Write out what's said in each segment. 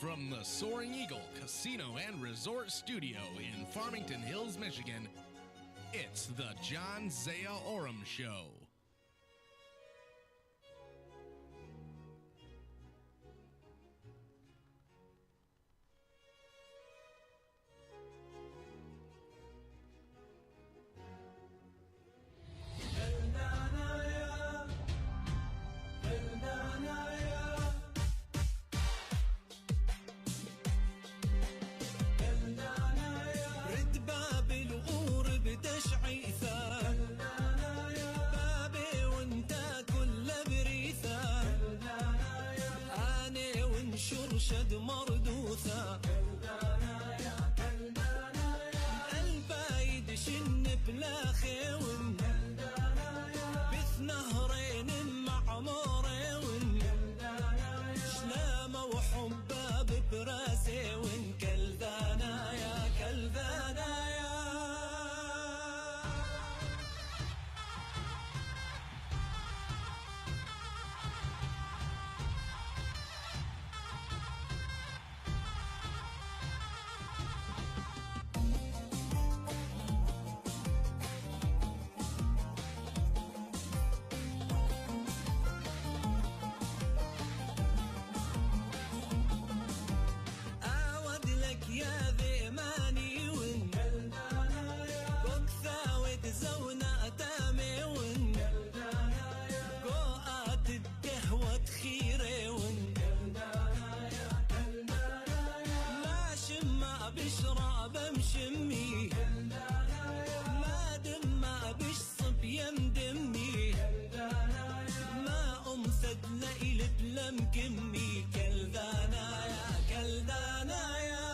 From the Soaring Eagle Casino and Resort Studio in Farmington Hills, Michigan, it's the John Zia Oram Show. شد مردوثة البايد شن بلا خيون بث نهرين معمورين شلامة وحباب براسي كلذانا يا كلذانا يا بشرب مشمي ما دم ما بشصب يندمي ما أمسد ليل بلم كمي كلذانا يا كلذانا يا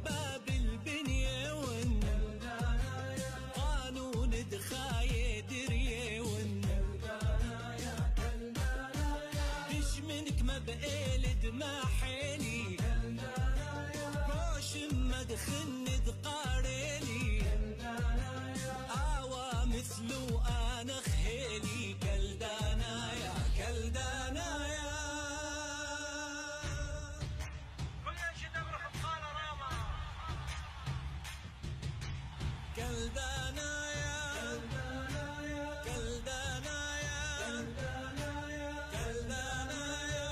باب البنية ون قانون دخاية درية ون دش منك ما بقيلد ما حيلي كوش ما دخن دقاريلي آوا مثلو أنا خيلي كلدانا يا كلدانا يا كلدانا يا كلدانا يا كلدانا يا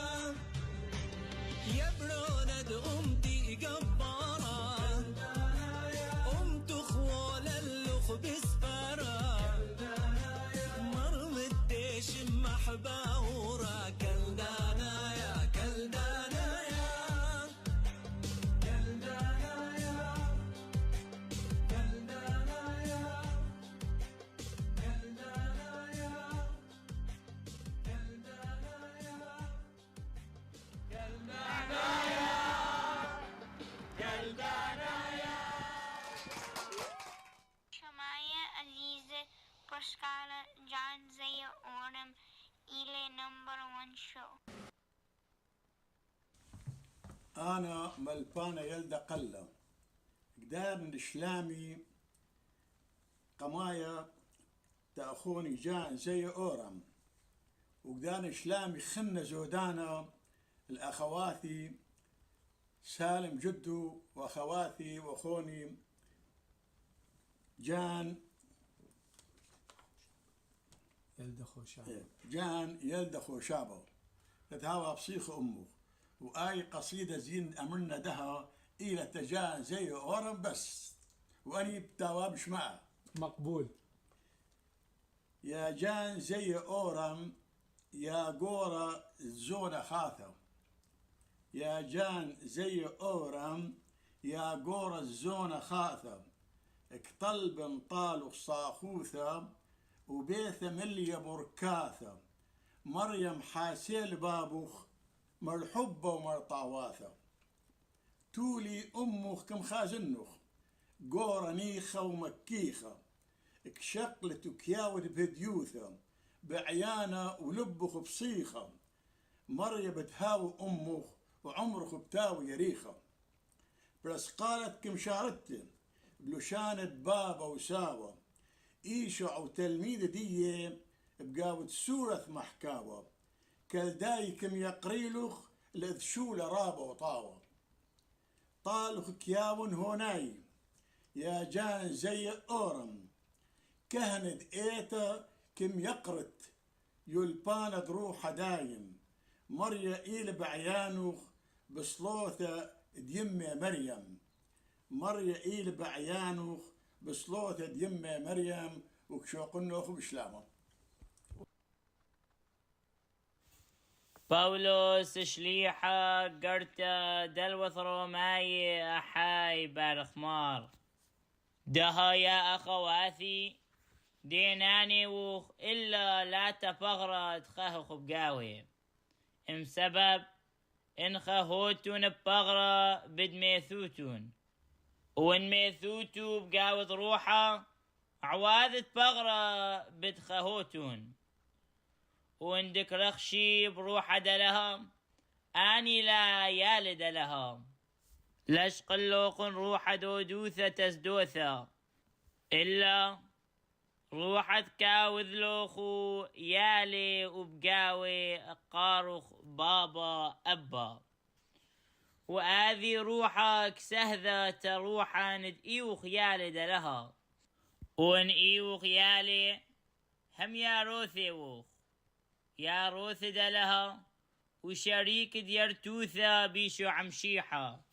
يا برونة أمتي جبارة أمت خوال اللخ بسفارة مرم الديش محباورة كلدانا يا كلدانا يا كلدانا يا شماية عزيزة بشكالة جان زيا أورم إلي نمبر 1 شو. أنا ملبانة يلدا قلة قدار الإسلامي قمايا تأخوني جان زيا أورم وقدار إسلامي خن زودانا الأخواتي سالم جدو وأخواتي وأخوني جان يلدا خوشابو تتهاوى بصيخ أمه وآي قصيدة زين أمرنا دها إلى تجان زي أورم بس وأني بتواب شماء مقبول. يا جان زي أورم يا قورة الزونة خاثة يا جان زي أورم يا قورة الزونة خاثة اكطلب طالو صاخوثة وبيث ملي بركاثة مريم حاسيل بابوخ مرحبة ومرطاواثة تولي أمخ كم خازنخ قورنيخة ومكيخة اكشقلت وكياود بهديوثة بعيانة ولبخ بصيخة مريا بتهاوي أمخ وعمرخ بتاوي يريخة بس قالت كم شارتن بلوشانة بابا وساوة إيشع وتلميذ دي بقاود سورة محكاوة كالداي كم يقريلخ لذشول رابة وطاوة طالخ كياون هوناي يا جان زي أورم كهند إيتا كم يقرت يلباند روح دايم مريا إيل بعيانوخ بصلوثة ديمة مريم مريا إيل بعيانوخ بصلوثة ديمة مريم وكشوقنوخ بشلامه باولوس شليحة قرتا دلوث روماي أحاي بارخمار دها يا أخواتي ديناني وخ إلا لا تفغرت خهخ بقاوي ام سبب إن خهوتون ببغرة بدميثوتون وإن ميثوتو بقاوض روحة عواذت بغرة بدخهوتون وإندك رخشي بروح دلها أني لا يالد لها لشق اللوق روح دودوثة تزدوثة إلا روحت كاوذ لوخو يالي وبقاوي قاروخ بابا أبا وآذي روحك سهذة تروحا ند إيوخ يالد لها وإن إيوخ يالي هم يا روثي ووخ يا روث دلها وشريك ديرتوثا بيشو عمشيحة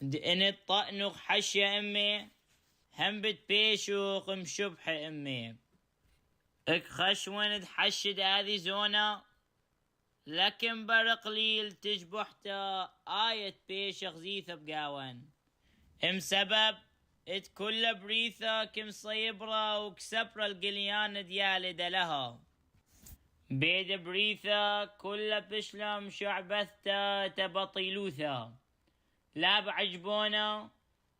إن الطأنخ حشة أمي هم بتبيشوخ مشبح أمي اك خشون حشد هذه زونة لكن برقليل تجبحتا آية بيشخ زيثة بقاوان ام سبب ات كل بريثة كم صيبرة وكسبرة القليان ديالي دلها بيد بريثة كل بشلم شعبثتا تبطيلوثا لا بعجبونا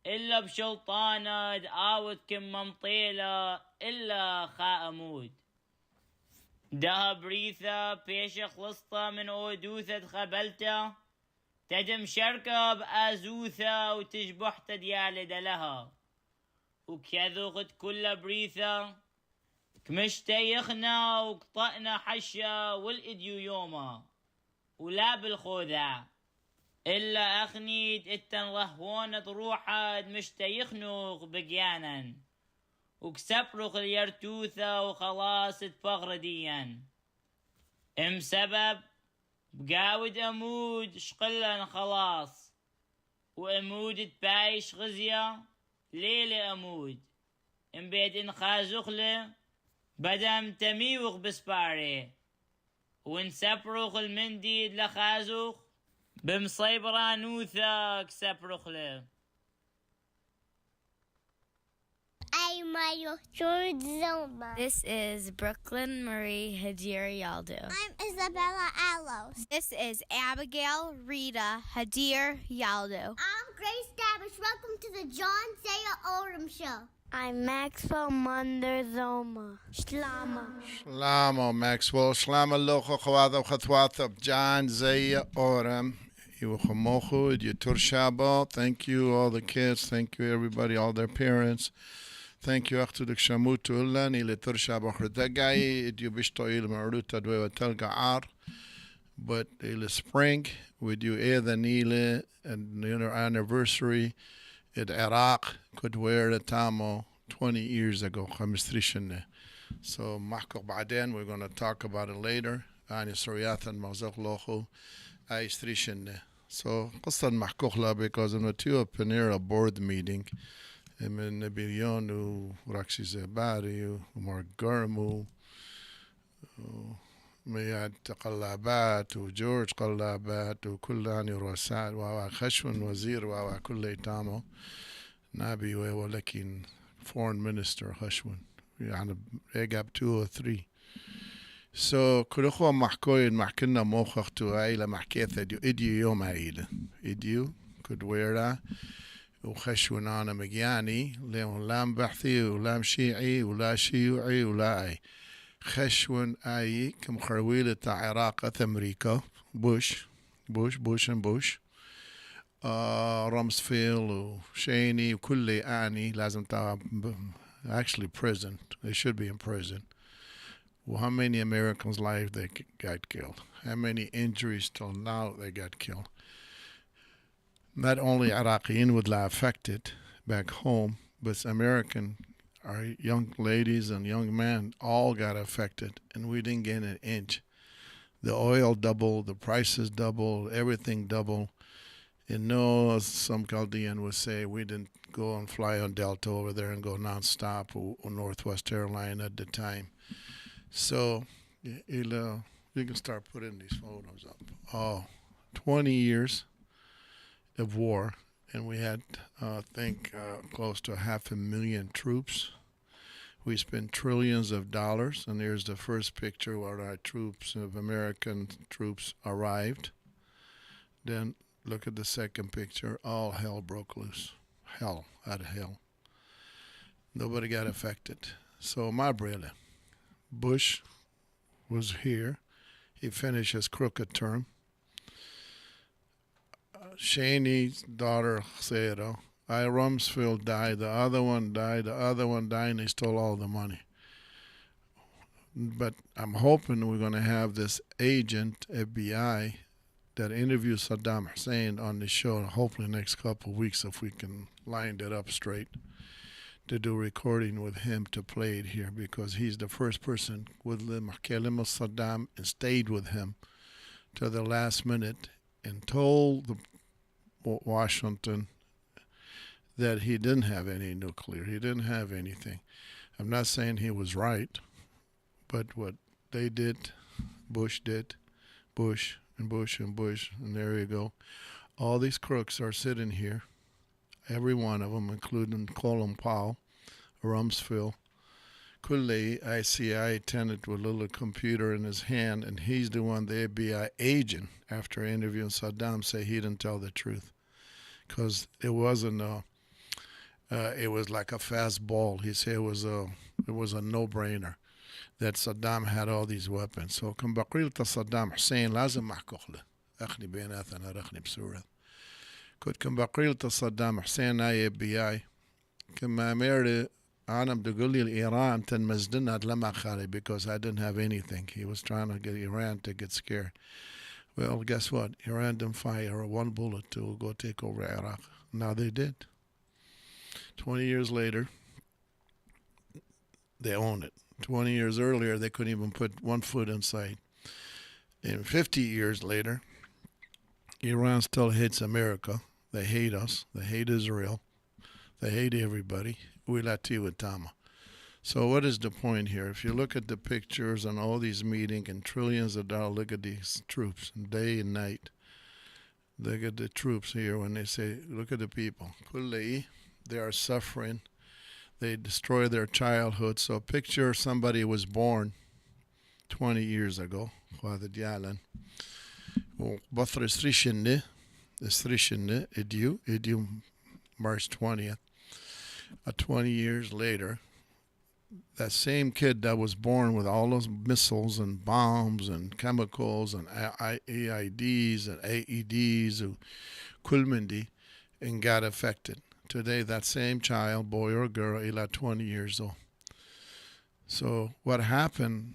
إلا بشلطانة دعاوت كم ممطيلة إلا خاءمود ده بريثة بيش خلصتا من أودوثة خبلتا تدم شركة بأزوثة وتجبحت ديالي دلها وكذوقت كل بريثة كمشتيخنا وقطأنا حشا والإديو يوما ولا بالخوذة إلا أخنيت التنرهوانة روحاد مشتيخنوخ بقيانا وكسبرخ اليرتوثة وخلاص تفغر ديا ام سبب بقاود أمود شقلا خلاص وأمود تبايش غزية ليلة أمود ام بيت إن خازخله بدم تميوخ بسباري وانسبرخ المنديد لخازوخ بمصيبرا نوثاك سبرخ له This is Brooklyn Marie Hadir Yaldo. I'm Isabella Alos. This is Abigail Rita Hadir Yaldo. I'm Grace Davish. Welcome to the John Zia Oram Show. I'm Maxwell Munder Zoma. Shlama. Shlama Maxwell. Shlama locho chawada chatwata John Zia Oram. Yuchamochu Yutur Shabo. Thank you all the kids. Thank you everybody, all their parents. Thank you أختو دك شموتو لاني لترشا بخر دقاي إديو بشتو إلى معروتا دوي وتلقى عار but إلى spring with you إذا نيلة and your anniversary in Iraq could wear the tamo 20 years ago 15 so محكو بعدين we're going to talk about it later أنا سورياتا موزق لوخو أي ستريشن so قصة محكو لا because I'm with you up in here a board meeting من نبيليون وراكسي زباري ومارك جارمو ومياد قلابات وجورج قلابات وكل هاني رؤساء وخشون وزير وكل إتامو نبي ولكن foreign minister خشون يعني إجاب 2 or 3 So كلخوا محكوين محكنا موخخ تو عيلة محكيثة ديو إديو يوم عيلة إديو كدويرة وخشونانا مجياني لهم لام بحثي ولام شيعي ولا شيوعي ولا أي خشون أي كم خرويلة عراق أمريكا بوش رامسفيل وشيني وكل أني لازم تعب actually prison. They should be in prison. Well, how many Americans' lives they got killed? How many injuries till now they got killed? Not only Iraqian would lie affected back home, but American, our young ladies and young men all got affected, and we didn't get an inch. The oil doubled, the prices doubled, everything doubled. And no, some Chaldean would say we didn't go and fly on Delta over there and go nonstop or Northwest Airline at the time. So you can start putting these photos up. 20 years of war, and we had, I think, close to 500,000 troops. We spent trillions of dollars, and here's the first picture where our troops, of American troops, arrived. Then look at the second picture. All hell broke loose. Hell out of hell. Nobody got affected. So my brother, Bush was here. He finished his crooked term. Cheney's daughter, Zia Rumsfeld died. The other one died. And they stole all the money. But I'm hoping we're going to have this agent, FBI, that interviews Saddam Hussein on the show, hopefully next couple of weeks if we can line that up straight, to do recording with him to play it here, because he's the first person with the Mahkelim of Saddam and stayed with him to the last minute and told the Washington that he didn't have any nuclear. He didn't have anything. I'm not saying he was right, but what they did, Bush did, Bush, and there you go. All these crooks are sitting here, every one of them, including Colin Powell, Rumsfeld. Kulle, ICI attendant with a little computer in his hand, and he's the one, the FBI agent, after interviewing Saddam, say he didn't tell the truth. Because it wasn't it was like a fast ball. He said it was a no-brainer that Saddam had all these weapons. So كم بقيل Saddam Hussein لازم أحكي له أخني بيناتنا رخني بسورة. كم بقيل Saddam Hussein أي FBI كما ميري أنا بدي لي إيران تنمزدنا لما خالي, because I didn't have anything. He was trying to get Iran to get scared. Well, guess what? Iran didn't fire one bullet to go take over Iraq. Now they did. 20 years later, they own it. 20 years earlier, they couldn't even put one foot inside. And 50 years later, Iran still hates America. They hate us. They hate Israel. They hate everybody. We lati tama. So what is the point here? If you look at the pictures and all these meetings and trillions of dollars, look at these troops day and night. Look at the troops here when they say, look at the people. Kullei, they are suffering. They destroy their childhood. So picture somebody was born 20 years ago. Father Dialan. Bathra Srishinne, Idiu, March 20th. 20 years later, that same kid that was born with all those missiles and bombs and chemicals and AIDs and AEDs and Kulmindi and got affected. Today, that same child, boy or girl, is like 20 years old. So what happened,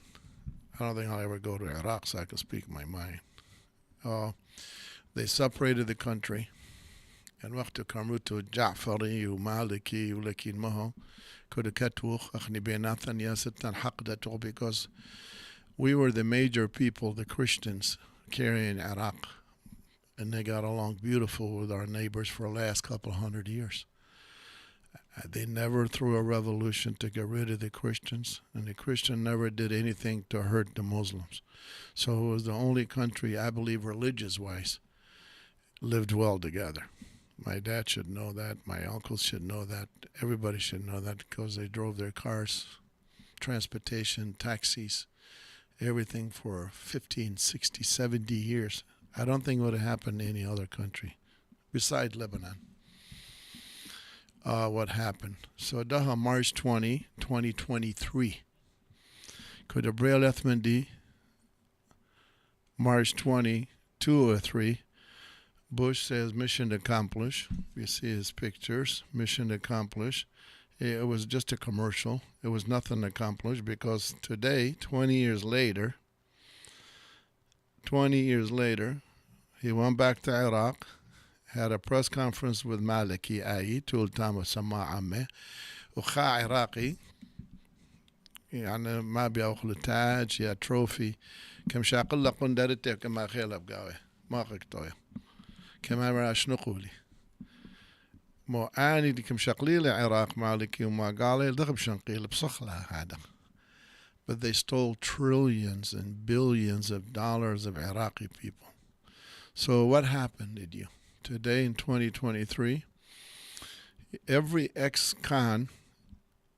I don't think I'll ever go to Iraq so I can speak my mind. They separated the country. And وقت كرموتو جعفري ومالكي ولكن مهم كده كتوخ أخني بيناتن يا ستن حق دتو, because we were the major people, the Christians, carrying Iraq, and they got along beautiful with our neighbors for the last couple hundred years. They never threw a revolution to get rid of the Christians, and the Christian never did anything to hurt the Muslims. So it was the only country, I believe, religious-wise, lived well together. My dad should know that. My uncles should know that. Everybody should know that, because they drove their cars, transportation, taxis, everything for 15, 60, 70 years. I don't think it would have happened in any other country besides Lebanon. What happened? So daha March 20, 2023. Could a Braille Ethmandi March 20, 2 or 3. Bush says mission accomplished. You see his pictures, mission accomplished. It was just a commercial. It was nothing accomplished because today, 20 years later, he went back to Iraq, had a press conference with Maliki Ayi, told Tama Sama Amme, وخا عراقي يعني ما بياخذ تاج يا تروفي كم شاقل لقون دارته كما خيل بقاوي ما قطوي كما راش نقولي مو اني دي كم شقليل العراق مالكي وما قال دغب شنقيل بصخله هذا. But they stole trillions and billions of dollars of Iraqi people. So what happened to you? Today in 2023, every ex-con,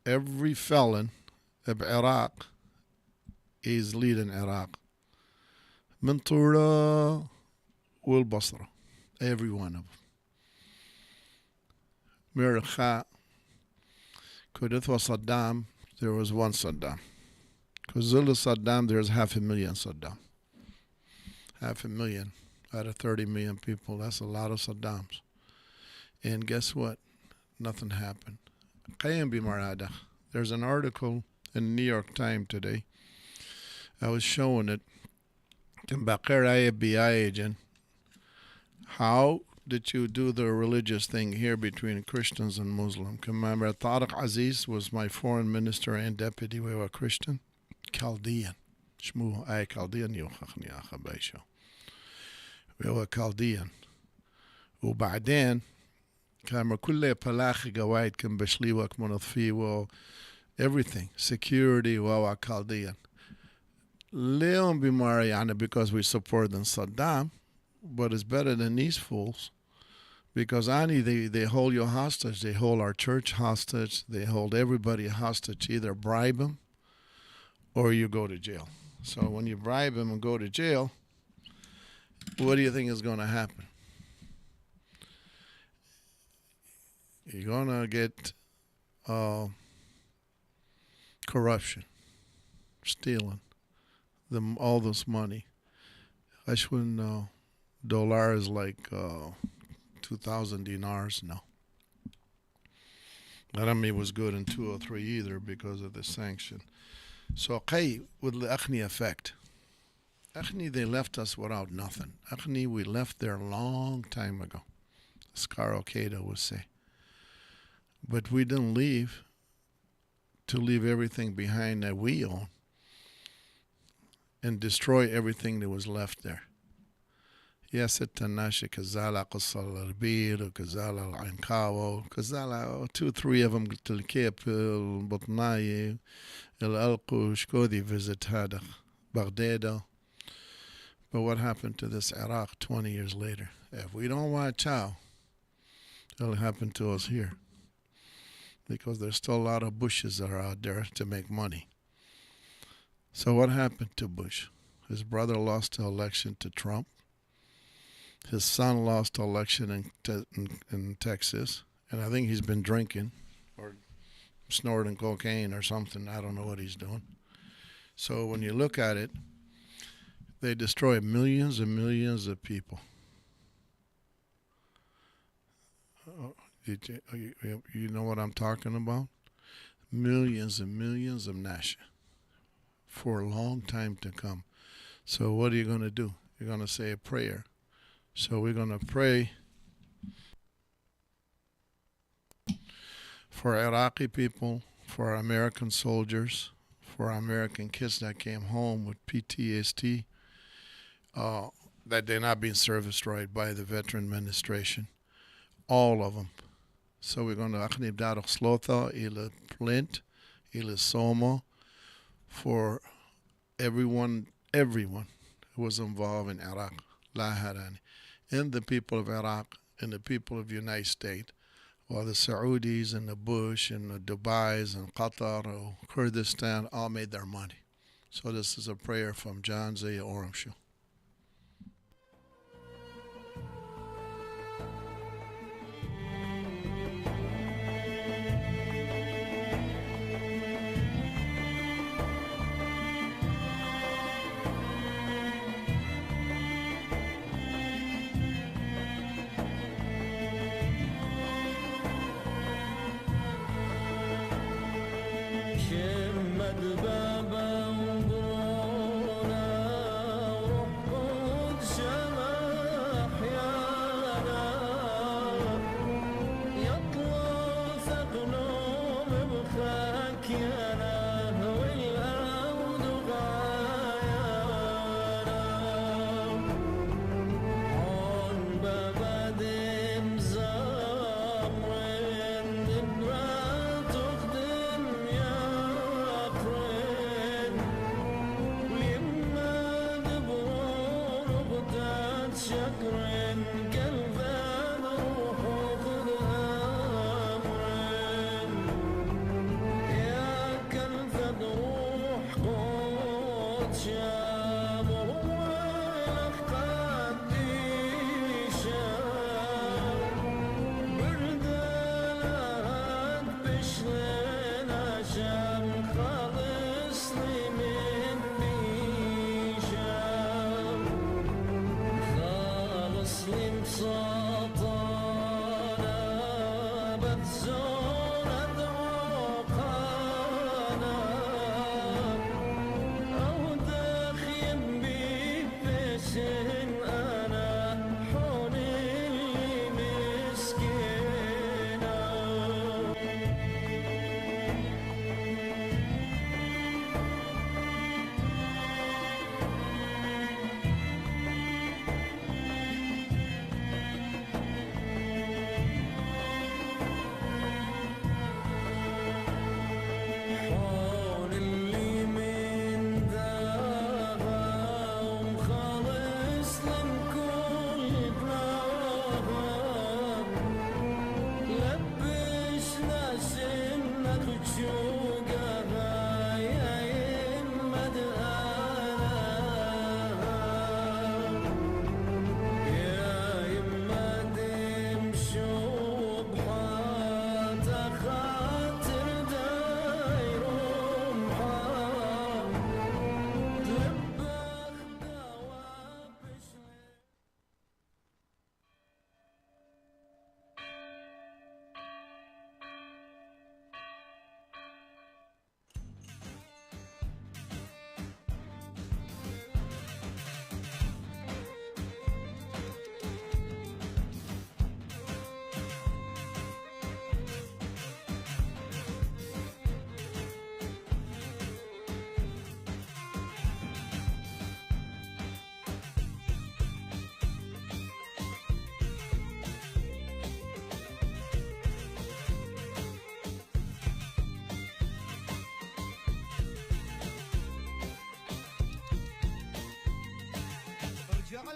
every felon of Iraq is leading Iraq. من طورة والبصرة, every one of them. Mirkha, Kudith was Saddam, there was one Saddam. Kuzilla Saddam, there's 500,000 Saddam. 500,000 out of 30 million people. That's a lot of Saddams. And guess what? Nothing happened. There's an article in the New York Times today. I was showing it. Agent. How did you do the religious thing here between Christians and Muslims? Remember, Tariq Aziz was my foreign minister and deputy. We were Christian. Chaldean. Shmu ay Chaldean يوخخني أخا بايشو. We were Chaldean. وبعدين كان كله بلاخي قواعد كان بشليوك منظفي و everything security و Chaldean. اليوم بماري يعني because we support Saddam, but it's better than these fools. Because they hold you hostage. They hold our church hostage. They hold everybody hostage. Either bribe them or you go to jail. So when you bribe them and go to jail, what do you think is going to happen? You're going to get corruption, stealing them all this money. Ashwin dollar is like 2,000 dinars now. I don't mean it was good in 203 either because of the sanction. So Qay with the Akhni effect. Akhni, they left us without nothing. Akhni, we left there a long time ago, as Carl Cato would say. But we didn't leave to leave everything behind that we own and destroy everything that was left there. يا ست الناشي كزالة قصة الربير وكزالة العنكاوة وكزالة 2-3 of them قلت الكيب البطناية الألقوش كودي visit هذا بغداد. But what happened to this Iraq 20 years later? If we don't watch out, it'll happen to us here. Because there's still a lot of Bushes that are out there to make money. So what happened to Bush? His brother lost the election to Trump. His son lost the election in Texas. And I think he's been drinking or snorting cocaine or something. I don't know what he's doing. So when you look at it, they destroy millions and millions of people. You know what I'm talking about? Millions and millions of Nasha for a long time to come. So what are you going to do? You're going to say a prayer. So we're going to pray for Iraqi people, for American soldiers, for American kids that came home with PTSD, that they're not being serviced right by the Veteran Administration. All of them. So we're going to Akhnib Daruk Slotha, Ila Plint, Ila Soma, for everyone who was involved in Iraq, La Harani, and the people of Iraq and the people of the United States, while the Saudis and the Bush and the Dubais and Qatar or Kurdistan all made their money. So this is a prayer from John Zia Oram Show.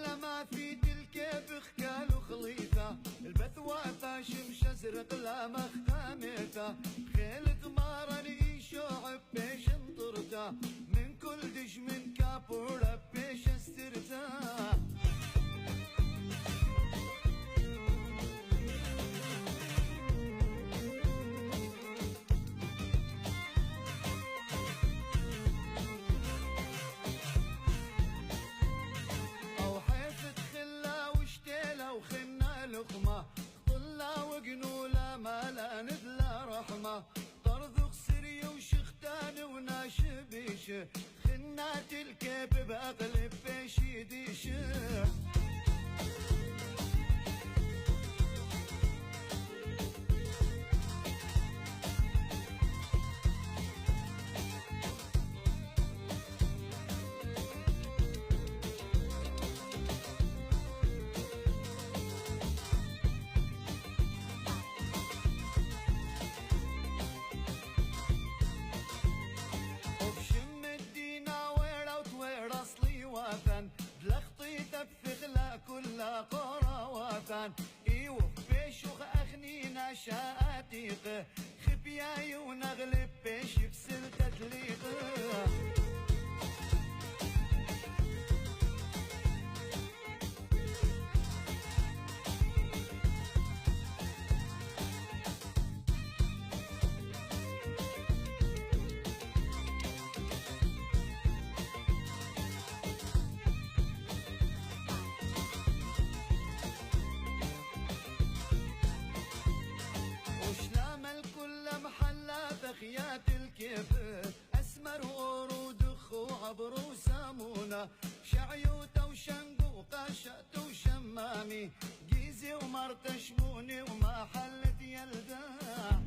على ما في تلك بخكال وخليفة البث وفاشم شزرق لا مختامته خيل ثمارا يشوع بيش انطرته من كل دش من كابورة بيش استرته طلا وقنولا ما لا ندلا رحمة طرذق سري وشختان وناشبيش خنات الكيب بأغلب بيش يديش بلخطي تبفخ بخيات الكيف أسمر ورود خو عبر وسامونة شعيوته وشنقو وقاشة وشمامي جيزي ومرتشموني وما حلت يلداع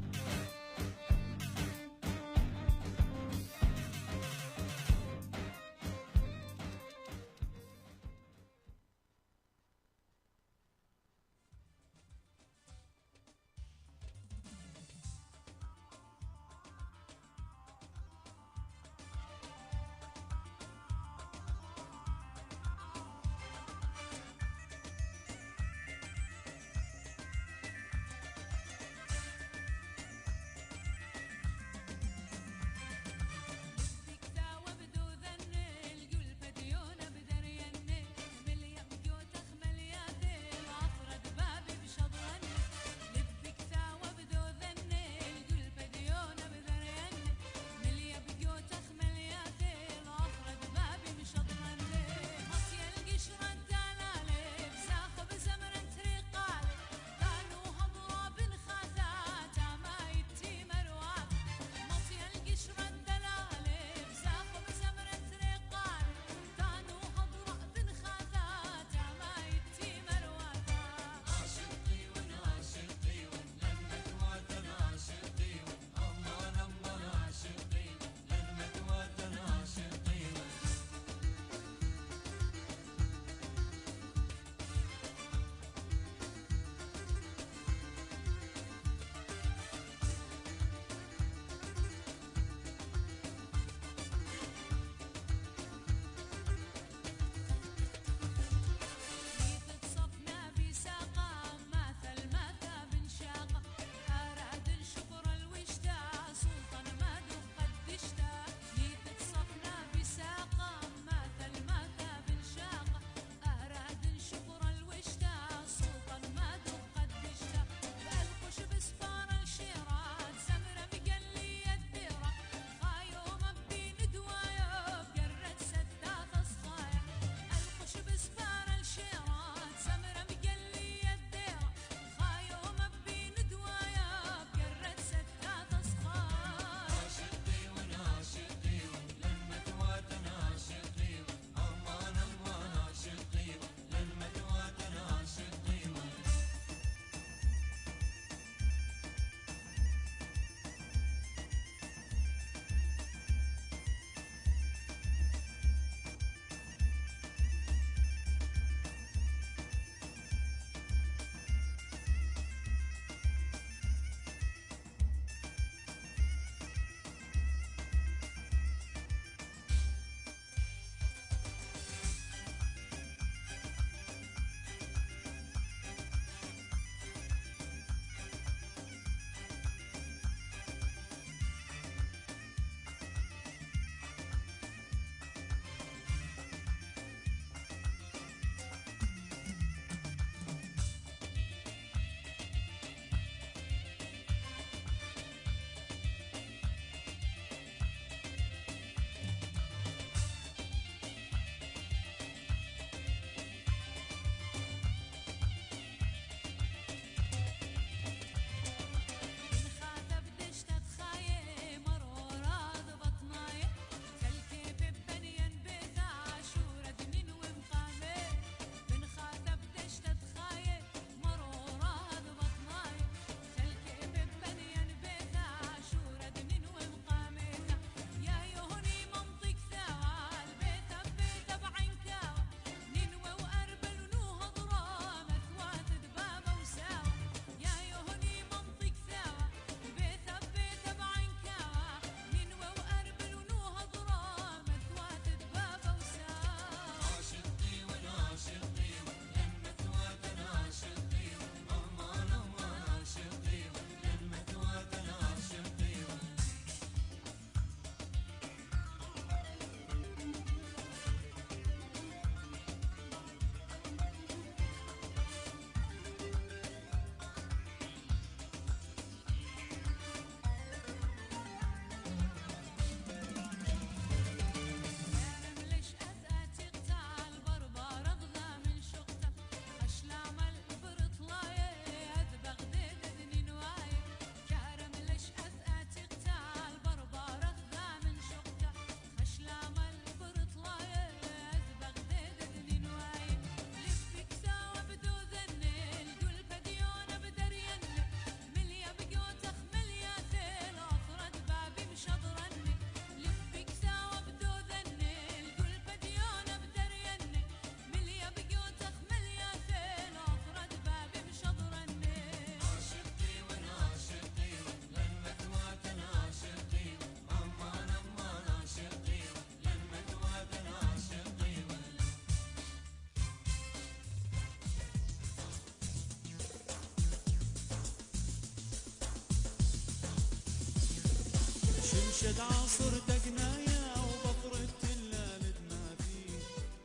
شمشد عصر دقنايا وبفرد اللالد ما فيه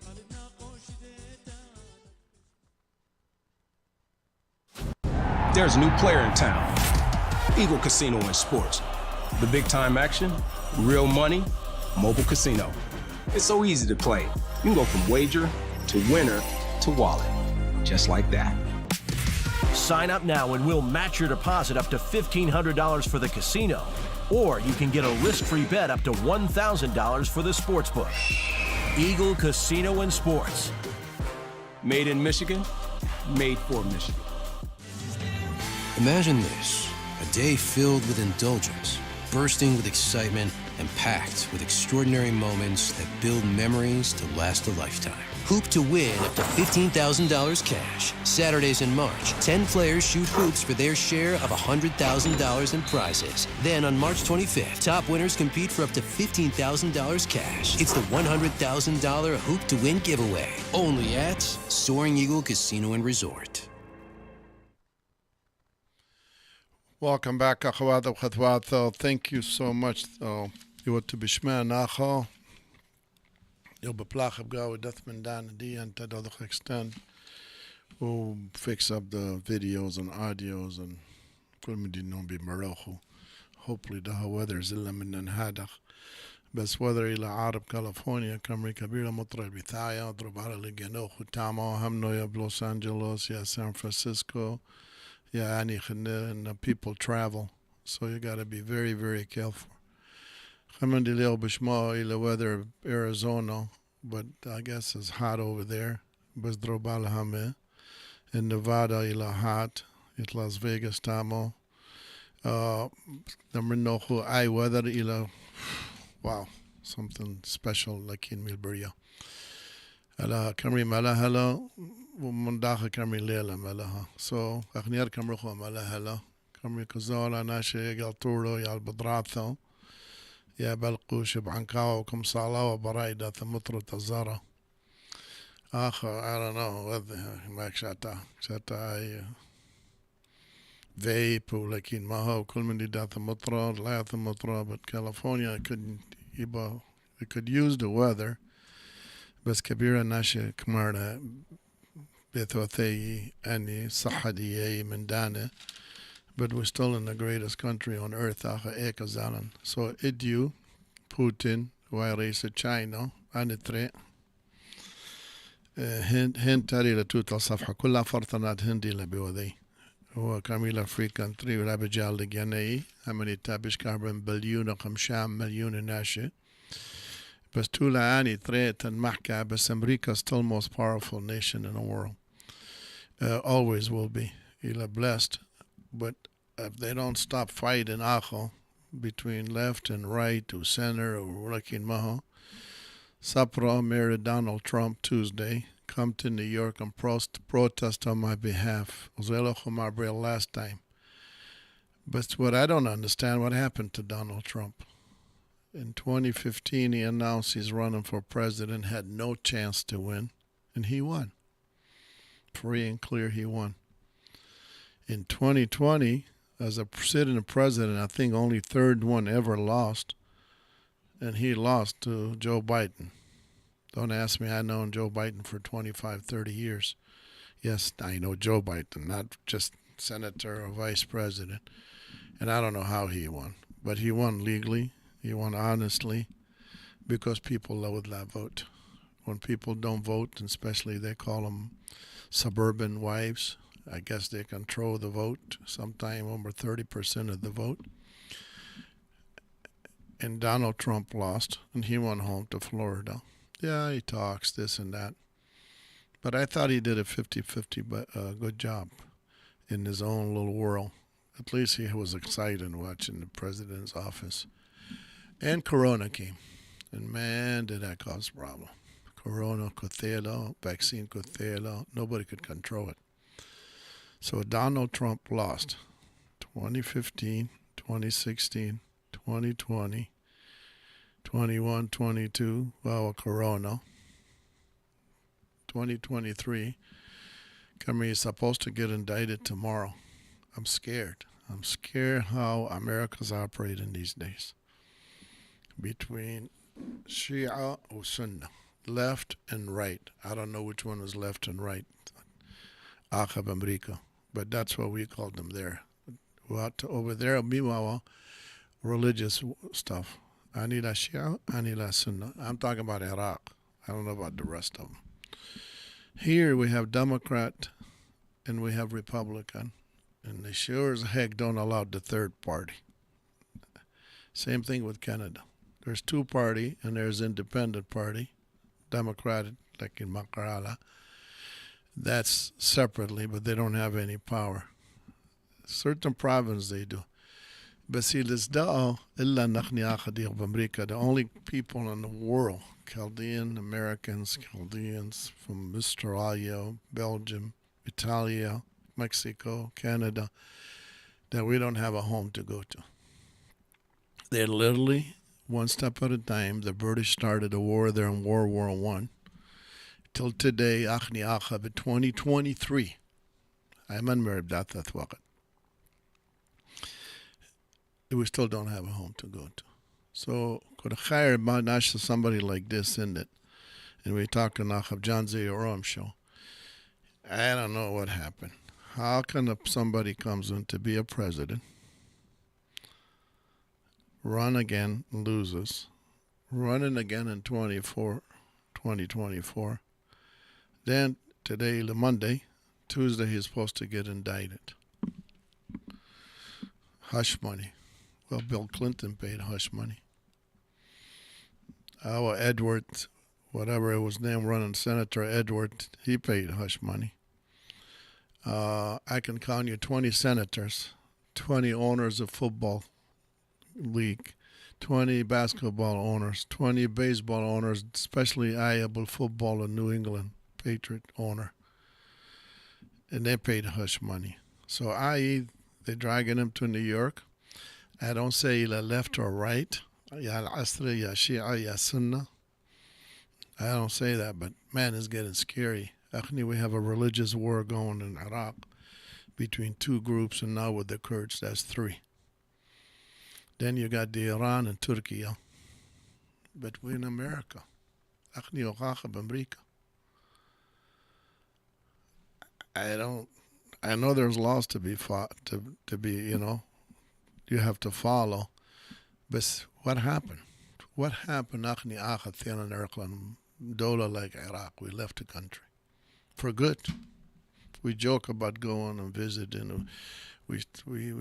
قلدنا قوش ديتا. There's a new player in town. Eagle Casino and Sports. The big time action, real money, mobile casino. It's so easy to play. You can go from wager to winner to wallet. Just like that. Sign up now and we'll match your deposit up to $1,500 for the casino. Or you can get a risk-free bet up to $1,000 for the sportsbook. Eagle Casino and Sports. Made in Michigan, made for Michigan. Imagine this, a day filled with indulgence, bursting with excitement, and packed with extraordinary moments that build memories to last a lifetime. Hoop to win up to $15,000 cash. Saturdays in March, 10 players shoot hoops for their share of $100,000 in prizes. Then on March 25th, top winners compete for up to $15,000 cash. It's the $100,000 Hoop to Win giveaway, only at Soaring Eagle Casino and Resort. Welcome back, أخوات وأخوات. Thank you so much. يوت بشمان أخو. ببلاخ بقاوي دث من دان دي أنت دوخ extend. We'll fix up the videos and audios and كل من دي نوم بمروخو. Hopefully ده weather زلا من نهادخ. بس weather إلى عرب كاليفورنيا كامري كبيرة مطرة بثايا اضرب على لجنوخ وتامو همنو يا بلوس أنجلوس يا سان فرانسيسكو. Yeah, and people travel, so you got to be very, very careful. Khamandilil Bishma ila weather Arizona, but I guess it's hot over there. Bizdrobal Hame. In Nevada ila hot. It Las Vegas tamo. Namrinohu I weather ila wow, something special like in Milburia. Ala Kamri Malahala. ومنداخل كمري ليلة ملها so أغنيار كمري خو ملها لا كمري كزولا ناشي قلطورو يا البدراثو يا بلقوش بعنكاو كم صالاو برايدة ثمطرو تزارة آخر I don't know whether ماك شاتا أي vape ولكن ما هو كل من دي دا ثمطرو لا ثمطرو but California it could use the weather بس كبيرة ناشي كمارنا بثوثي أني صحدي من دانة but we're still in the greatest country on earth so idu Putin ويرئيس China أنتري هند تاري لتوت الصفحة كلها فرطنات هندي لبيوذي هو كاميلا فري كانتري ولا بجال لجاني همني تابش كاربن بليون وخمشام مليون ناشي بس تولا أني تريت المحكة بس أمريكا still most powerful nation in the world. Always will be. You're blessed. But if they don't stop fighting Acho between left and right or center or Rakin Maho, Sapra married Donald Trump Tuesday. Come to New York and protest on my behalf. Last time. But what I don't understand, what happened to Donald Trump? In 2015, he announced he's running for president, had no chance to win, and he won. Free and clear, he won. In 2020, as a sitting president, I think only third one ever lost, and he lost to Joe Biden. Don't ask me, I've known Joe Biden for 25, 30 years. Yes, I know Joe Biden, not just senator or vice president, and I don't know how he won, but he won legally. He won honestly because people would not vote. When people don't vote, and especially they call them suburban wives, I guess they control the vote, sometime over 30% of the vote. And Donald Trump lost, and he went home to Florida. Yeah, he talks this and that. But I thought he did a 50-50 good job in his own little world. At least he was excited watching the president's office. And Corona came. And man, did that cause a problem. Corona could vaccine could nobody could control it. So Donald Trump lost 2015, 2016, 2020, 21, 22, Corona. 2023, he's supposed to get indicted tomorrow. I'm scared. I'm scared how America's operating these days. between Shia or Sunnah, left and right. I don't know which one is left and right. Achab America, but that's what we called them there. What over there, meanwhile, religious stuff. Anila Shia, Anila Sunnah. I'm talking about Iraq. I don't know about the rest of them. Here we have Democrat and we have Republican, and they sure as heck don't allow the third party. Same thing with Canada. There's two party and there's independent party, Democratic, like in Makarala. That's separately, but they don't have any power. Certain provinces they do. But see, the only people in the world, Chaldean Americans, Chaldeans from Australia, Belgium, Italia, Mexico, Canada, that we don't have a home to go to. They're literally one step at a time. The British started a war there in World War I. Till today, Achni Achab, in 2023, I'm unmarried at that waqt. We still don't have a home to go to. So, could I hire somebody like this in it? And we talk to John Zia Oram show. I don't know what happened. How can somebody comes in to be a president, run again, loses, running again in 2024. Then today, the Monday, Tuesday, he's supposed to get indicted. Hush money. Well, Bill Clinton paid hush money. Our Edward, whatever it was named, running Senator Edward, he paid hush money. I can count you 20 senators, 20 owners of football league, 20 basketball owners, 20 baseball owners, especially Iowa football in New England, Patriot owner. And they paid hush money. So i.e., they're dragging him to New York. I don't say either left or right. Ya al-Asri, ya Shia, ya Sunnah. I don't say that, but man, it's getting scary. Actually, we have a religious war going in Iraq between two groups, and now with the Kurds, that's three. Then you got the Iran and Turkey. But we're in America. Actually, America. I know there's laws to be fought, to be, you have to follow. But what happened? What happened? Akhni Akhat Thian Erklan Dola like Iraq. We left the country for good. We joke about going and visiting. We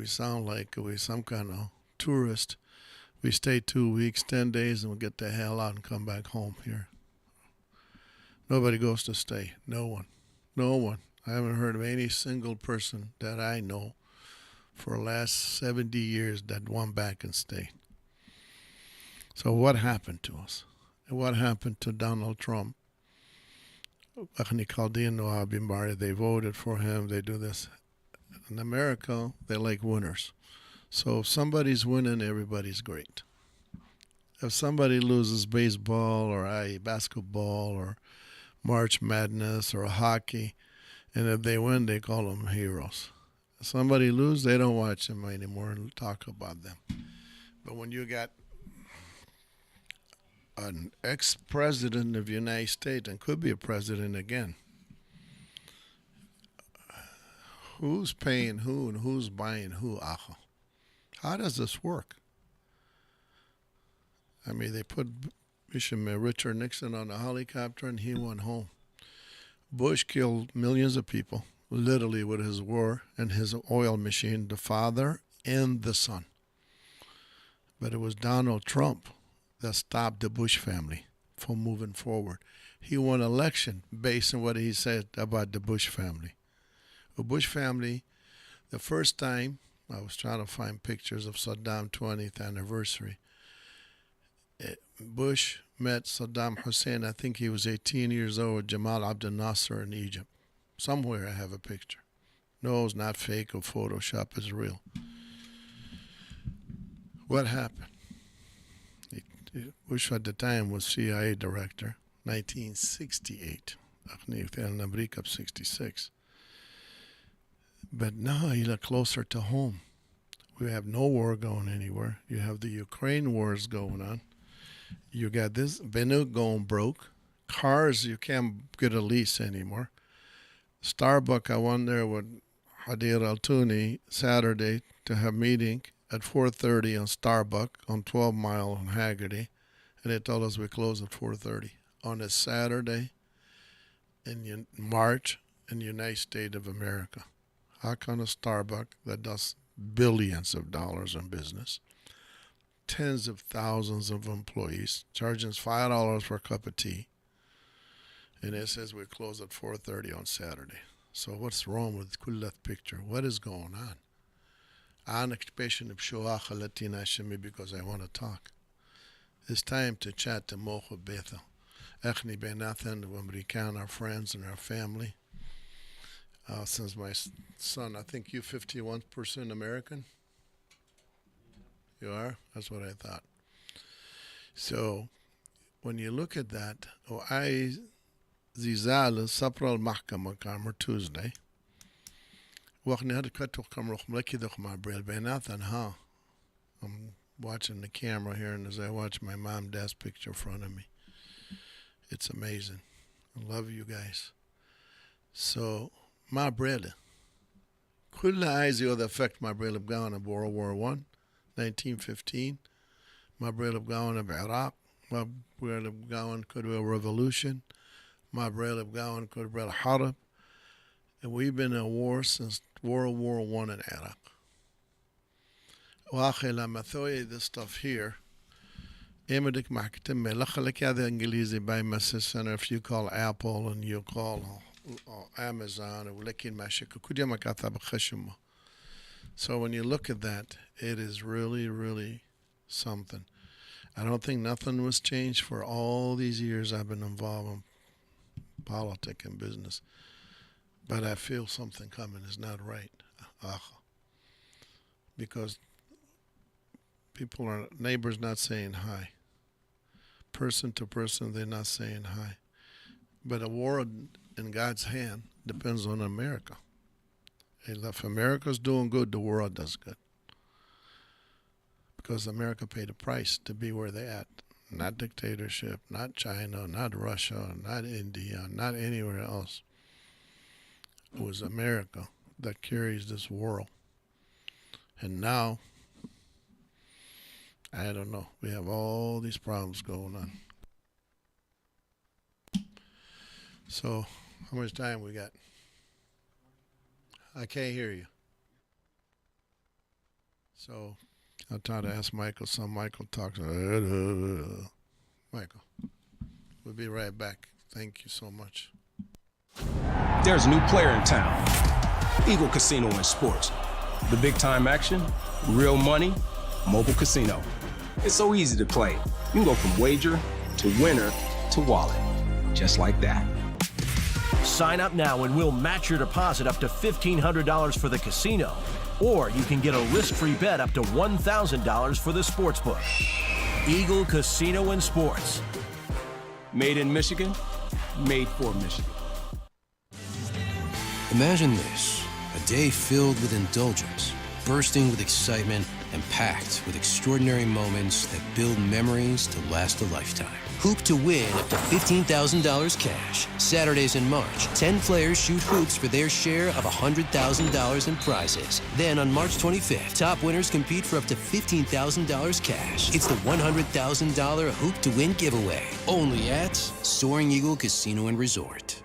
sound like we're some kind of tourist. We stay 2 weeks, 10 days, and we get the hell out and come back home here. Nobody goes to stay. No one. No one. I haven't heard of any single person that I know for the last 70 years that went back and stayed. So what happened to us? And what happened to Donald Trump? They voted for him. They do this. In America, they like winners. So if somebody's winning, everybody's great. If somebody loses baseball or basketball or March Madness or hockey, and if they win, they call them heroes. If somebody loses, they don't watch them anymore and talk about them. But when you got an ex-president of the United States and could be a president again, who's paying who and who's buying who? How does this work? I mean, they put Richard Nixon on a helicopter and he went home. Bush killed millions of people, literally with his war and his oil machine, the father and the son. But it was Donald Trump that stopped the Bush family from moving forward. He won an election based on what he said about the Bush family. The Bush family, the first time, I was trying to find pictures of Saddam 20th anniversary. Bush met Saddam Hussein, I think he was 18 years old, Jamal Abdel Nasser in Egypt. Somewhere I have a picture. No, it's not fake or Photoshop, it's real. What happened? Bush at the time was CIA director, 1968. America 66. But now you look closer to home. We have no war going anywhere. You have the Ukraine wars going on. You got this Bennu going broke. Cars, you can't get a lease anymore. Starbucks, I went there with Hadir Al-Tuni Saturday to have meeting at 4:30 on Starbucks on 12 Mile on Haggerty, and they told us we close at 4:30 on a Saturday in March in the United States of America. How can a Starbucks that does billions of dollars in business, tens of thousands of employees, charging us $5 for a cup of tea, and it says we close at 4:30 on Saturday. So what's wrong with that picture? What is going on? I'm expecting because I want to talk. It's time to chat to Mocha Bethel. Echni Benathan, American, our friends and our family. Since my son, I think you're 51% American. You are? That's what I thought. So when you look at that, I Zizal Sapral Mahkama Kamar Tuesday. I'm watching the camera here, and as I watch my mom and dad's picture in front of me, it's amazing. I love you guys. So, my brother, كل eyes the other effect my brother gone of World War I, 1915. My brother gone of Iraq. My brother gone could be a revolution. My brother gone could be a harab. And we've been in war since World War I in Iraq. This stuff here. If you call Apple and you call Amazon, so when you look at that, it is really, really something. I don't think nothing was changed for all these years I've been involved in politics and business. But I feel something coming is not right. Because neighbors not saying hi. Person to person, they're not saying hi. But a war in God's hand depends on America. If America's doing good, the world does good. Because America paid a price to be where they're at. Not dictatorship, not China, not Russia, not India, not anywhere else. It was America that carries this world. And now, I don't know, we have all these problems going on. So, how much time we got? I can't hear you. So, I'll try to ask Michael. Michael talks. Michael, we'll be right back. Thank you so much. There's a new player in town. Eagle Casino and Sports. The big time action, real money, mobile casino. It's so easy to play. You can go from wager to winner to wallet. Just like that. Sign up now and we'll match your deposit up to $1,500 for the casino. Or you can get a risk-free bet up to $1,000 for the sportsbook. Eagle Casino and Sports. Made in Michigan, made for Michigan. Imagine this, a day filled with indulgence, bursting with excitement, and packed with extraordinary moments that build memories to last a lifetime. Hoop to win up to $15,000 cash. Saturdays in March, 10 players shoot hoops for their share of $100,000 in prizes. Then on March 25th, top winners compete for up to $15,000 cash. It's the $100,000 Hoop to Win giveaway. Only at Soaring Eagle Casino and Resort.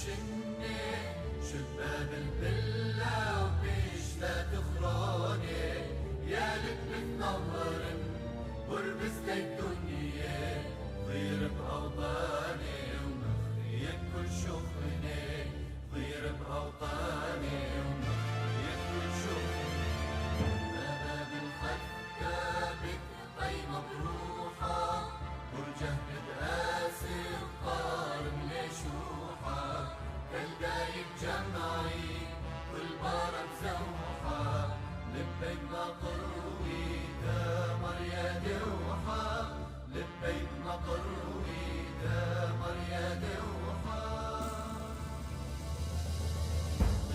شني شباب البلة وبيشتا تخروني يا لك بتنور بربس الدنيا طير بأوطاني ومخفي كل شخني طير بأوطاني ومخفي كل شخني باب الخفة بقيمة بروحة برجه بتقاسي الطار مليشوحة كالدايب جمعي كل بارة بزوحة لبيك مقروي دامر يا دوحة لبيك مقروي دامر يا دوحة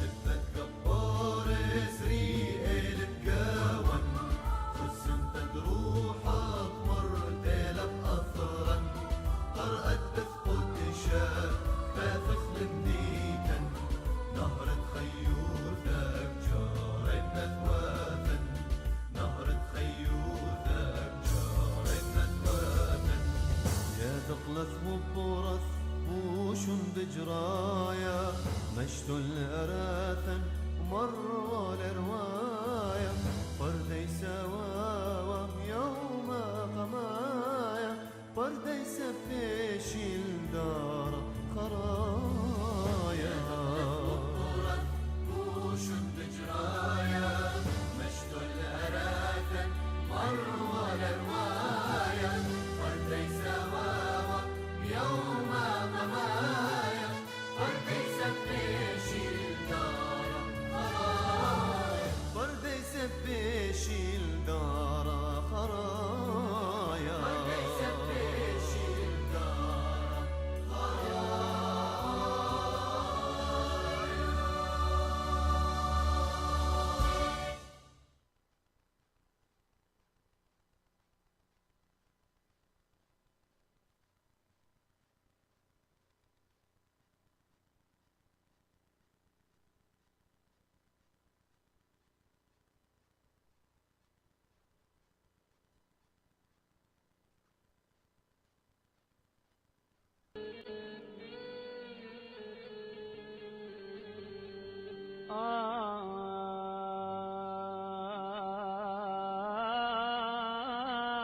لبت كبار سريق التقاون خصم تدروحك مرت لك أثرا طرقت تفقد شاف فافخ لمنيتا نهرة خيوتك جارت نتوافا نهرة خيوتك جارت نتوافا يا تقلص وبورث وش بجرايا مشت الأراثا ومر الرواية فردي سواوا يوم قمايا فردي سفيش الدار خرايا وش بجرايا مشت الأراثا مر الرواية فردي سواوا يوم قمايا فردي سفيش الدار خرايا فردي سفيش الدار خرايا فردي سفيش الدار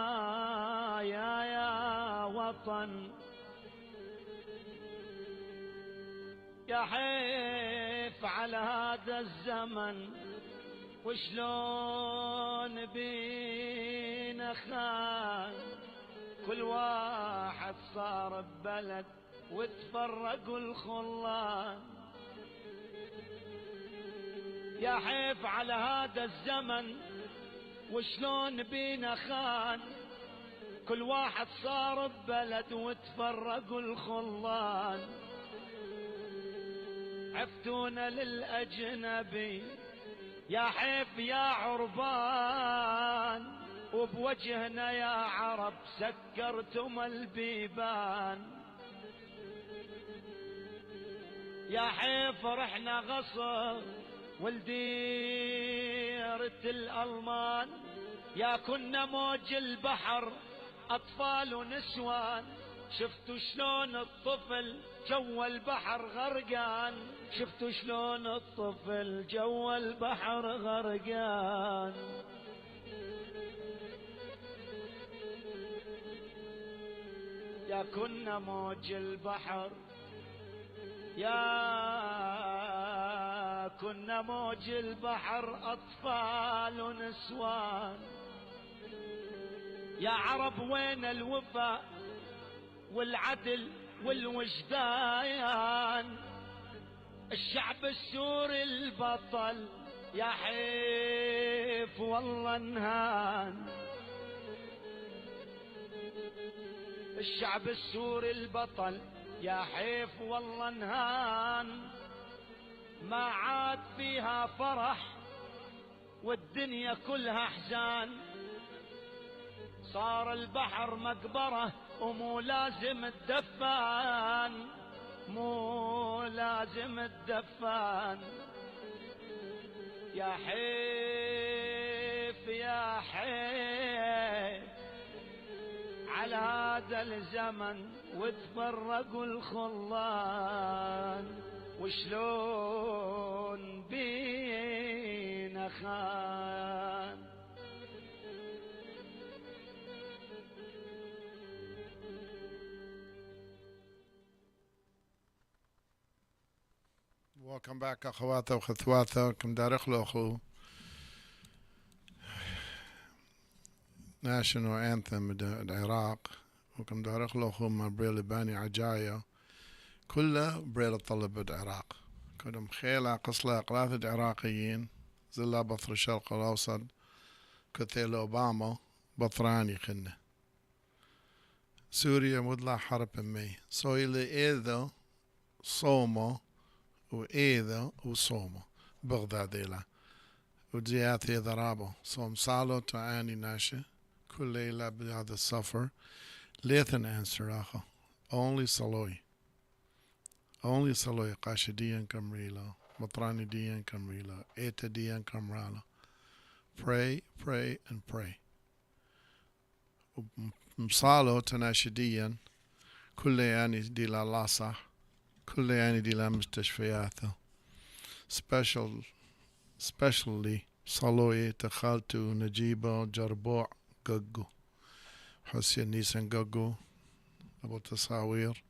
خرايا يا وطن يا حيف على هذا الزمن وشلون بينا خان كل واحد صار ببلد وتفرقوا الخلان يا حيف على هذا الزمن وشلون بينا خان كل واحد صار ببلد وتفرقوا الخلان عفتونا للأجنبي يا حيف يا عربان وبوجهنا يا عرب سكرتم البيبان يا حيف رحنا غصب والديرة الألمان يا كنا موج البحر أطفال ونسوان شفتوا شلون الطفل جو البحر غرقان شفتوا شلون الطفل جو البحر غرقان يا كنا موج البحر يا كنا موج البحر أطفال ونسوان يا عرب وين الوفاء والعدل والوجدان الشعب السوري البطل يا حيف والله انهان الشعب السوري البطل يا حيف والله انهان ما عاد فيها فرح والدنيا كلها احزان صار البحر مقبرة ومو لازم الدفان مو لازم الدفان يا حيف يا حيف على هذا الزمن وتفرقوا الخلان وشلون بينا خان. Welcome back, أخواتي وأخواتي. كم دارخ له أخو national anthem العراق وكم دارخ له أخو ما بريل باني عجاية كله بريل طلب العراق كلهم خيلة قصلة قلاثة عراقيين زلا بطر الشرق الأوسط كتيل أوباما بطراني خنه سوريا مدلا حرب مي سويلي إذا صومو وإذا وصومو بغداد إلى وجياتي ضرابو صوم صالو تعاني ناشي كل ليلة بهذا السفر ليثن أنسر آخر only صلوي قاشي ديان كمريلا مطراني ديان كمريلا إيتا ديان كمرالا pray and pray مصالو تناشي ديان كل يعني دي لا صح كل يعني دي لا مستشفياته especially صلوي تخالتو نجيبو جربوع ققو حسين نيسان ققو أبو تصاوير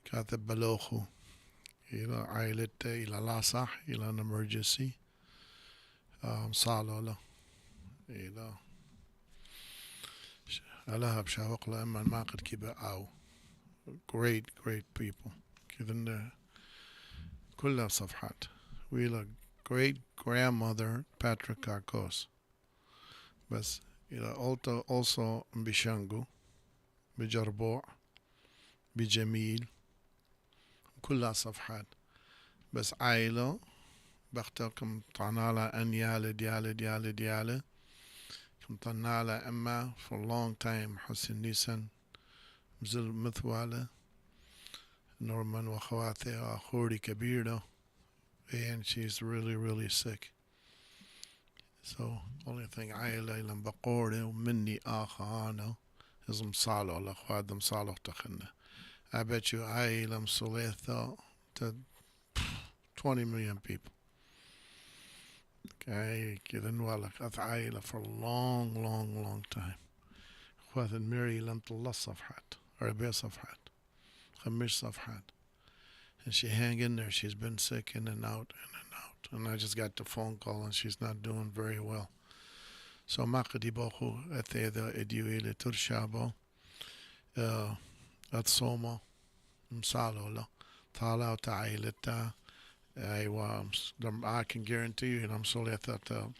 كاتب بلوخو إلى عائلته إلى لاصح إلى an emergency صالو له إلى ألاها بشاوق له إما ما قد كيبا أو great people كذن كلها صفحات وإلى great grandmother Patrick Carcos بس إلى also بشانجو بجربوع بجميل كلها صفحات بس عائلة بختكم طعنالا أنيالة ديالة كم طعنالا أما for a long time حسن نيسان مزل مثوالة نورمان وأخواتي أخوري كبيرة and she's really sick so only thing عائلة لما بقوري ومني أنا is مصالح الأخوات مصالح تخنة I bet you عائلة مصليثة to 20 million people okay كذا نوالك أث عائلة for a long time أخوات الميري لم تطلع صفحات 4 صفحات 5 صفحات and she hang in there she's been sick in and out and I just got the phone call and she's not doing very well so ما قد يبقوا أثيذا إديو إلى ترشابو أتصومو مصالو له طالعوا تعايلتا أيوة I can guarantee you and I'm sorry that a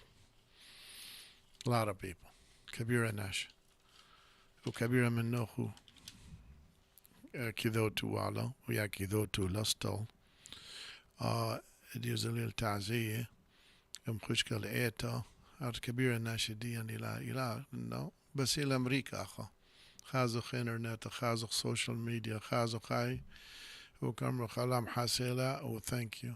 lot of people كبيرة ناش وكبيرة منه كذوتو على ويا كذوتو لستل ديوزلي التعزية مخشكة لقيتا كبيرة ناشديا إلى no بس إلى أمريكا أخا خازق إنترنت خازق سوشيال ميديا خازق هاي وكم خلام حاسيلة و thank you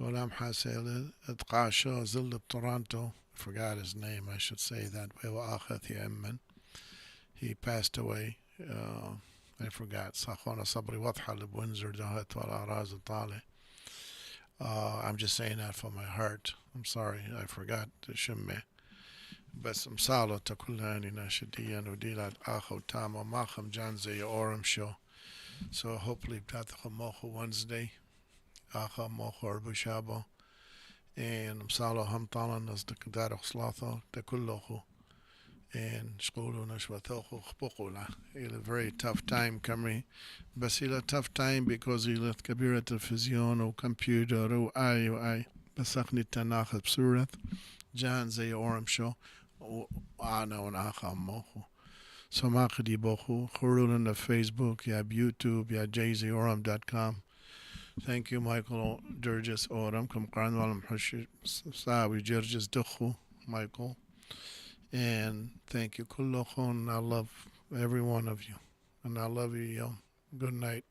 ولام حاسيلة اتقاشا زل بتورنتو forgot his name I should say that وآخذ يأمن he passed away I forgot صاحونا صبري واضحة لبوينزر جهت ولا راز طالع I'm just saying that from my heart I'm sorry I forgot شمه بس مصالة كلها ناشديا وديلات آخو تاما ماخم جان زي أورم شو so hopefully بتاعتكم موخو Wednesday آخا موخو أربو شابو and مصالة هم طالا نصدق دارخ صلاثة تكلوخو and شقولو نشوثوخو خبقولا إلى very tough time كمري بس إلى tough time because إلى كبيرة تلفزيون وكمبيوتر وآي بس أخني التناخذ بصورة جان زي أورم شو وأنا ونأخا موخو so ما قد يبوخو خرولو لنا فيسبوك يا بيوتيوب يا jzoram.com thank you Michael Durgis Oram كم قرن والم حشي ساوي جرجس دخو Michael and thank you كلكم I love every one of you and I love you yo good night